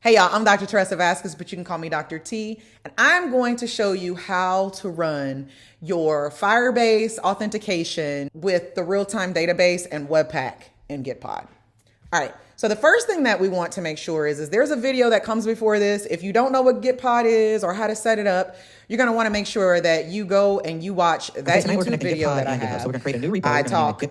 Hey y'all, I'm Dr. Teresa Vasquez, but you can call me Dr. T, and I'm going to show you how to run your Firebase authentication with the real-time database and Webpack in Gitpod. All right, so the first thing that we want to make sure is there's a video that comes before this. If you don't know what Gitpod is or how to set it up, you're gonna wanna make sure that you go and you watch that YouTube video that I have. So we're gonna create a new repo. I talk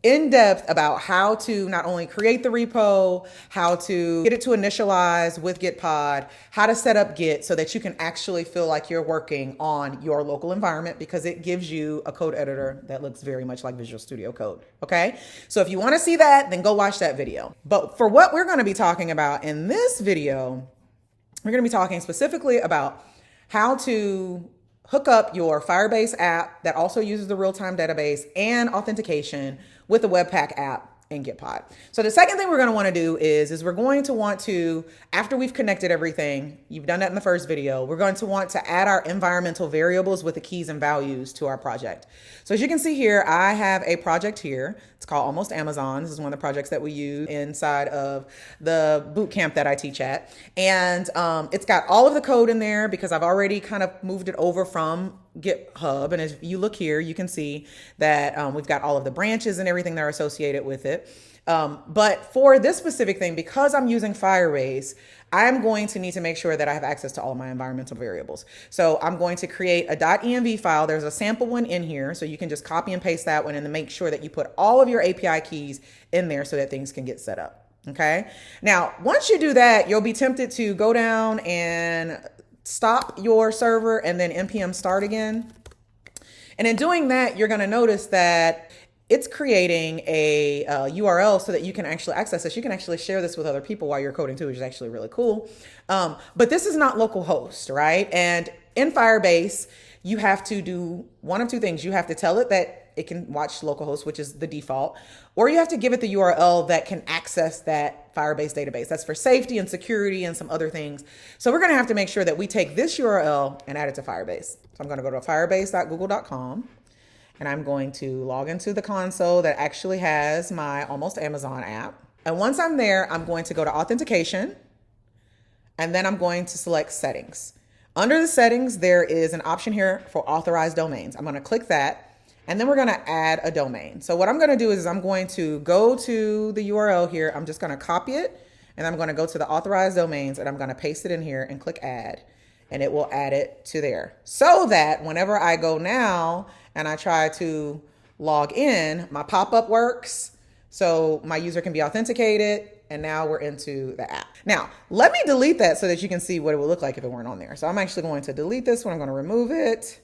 in depth about how to not only create the repo, how to get it to initialize with Gitpod, how to set up Git so that you can actually feel like you're working on your local environment, because it gives you a code editor that looks very much like Visual Studio Code, okay? So if you wanna see that, then go watch that video. But for what we're gonna be talking about in this video, we're gonna be talking specifically about how to hook up your Firebase app that also uses the real-time database and authentication with the Webpack app in Gitpod. So the second thing we're going to want to do is we're going to want to, after we've connected everything, you've done that in the first video, we're going to want to add our environmental variables with the keys and values to our project. So as you can see here, I have a project here. It's called Almost Amazon. This is one of the projects that we use inside of the boot camp that I teach at. And it's got all of the code in there because I've already kind of moved it over from GitHub. And if you look here, you can see that we've got all of the branches and everything that are associated with it. But for this specific thing, because I'm using Firebase, I'm going to need to make sure that I have access to all of my environmental variables. So I'm going to create a .env file. There's a sample one in here, so you can just copy and paste that one and then make sure that you put all of your API keys in there so that things can get set up. Okay. Now, once you do that, you'll be tempted to go down and stop your server and then npm start again. And in doing that, you're going to notice that it's creating a URL so that you can actually access this. You can actually share this with other people while you're coding too, which is actually really cool. But this is not localhost, right? And in Firebase, you have to do one of two things. You have to tell it that it can watch localhost, which is the default, or you have to give it the URL that can access that Firebase database. That's for safety and security and some other things. So we're gonna have to make sure that we take this URL and add it to Firebase. So I'm gonna go to firebase.google.com. and I'm going to log into the console that actually has my Almost Amazon app. And once I'm there, I'm going to go to authentication, and then I'm going to select settings. Under the settings, there is an option here for authorized domains. I'm gonna click that, and then we're gonna add a domain. So what I'm gonna do is I'm going to go to the URL here. I'm just gonna copy it, and I'm gonna go to the authorized domains, and I'm gonna paste it in here and click add, and it will add it to there. So that whenever I go now and I try to log in, my pop-up works, so my user can be authenticated, and now we're into the app. Now, let me delete that so that you can see what it would look like if it weren't on there. So I'm actually going to delete this one. I'm going to remove it,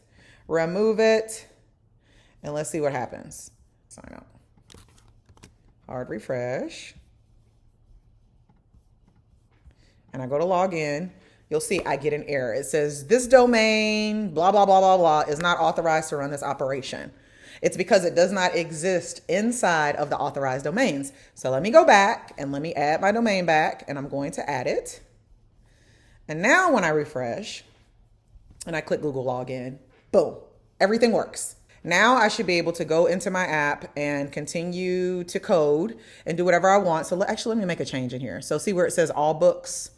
and let's see what happens. Sign up. Hard refresh. And I go to log in. You'll see I get an error. It says this domain, blah, blah, blah, blah, blah, is not authorized to run this operation. It's because it does not exist inside of the authorized domains. So let me go back and let me add my domain back, and I'm going to add it. And now when I refresh and I click Google Login, boom, everything works. Now I should be able to go into my app and continue to code and do whatever I want. So actually, let me make a change in here. So see where it says all books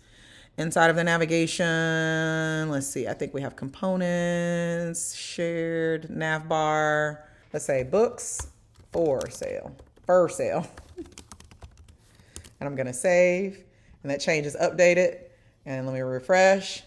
inside of the navigation. Let's see, I think we have components, shared, nav bar. Let's say books for sale. And I'm gonna save, and that change is updated. And let me refresh.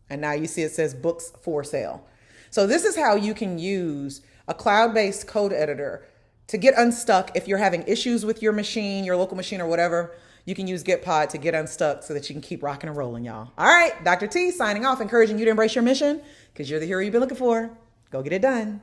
And now you see it says books for sale. So this is how you can use a cloud-based code editor to get unstuck if you're having issues with your machine, your local machine or whatever. You can use Gitpod to get unstuck so that you can keep rocking and rolling, y'all. All right, Dr. T signing off, encouraging you to embrace your mission because you're the hero you've been looking for. Go get it done.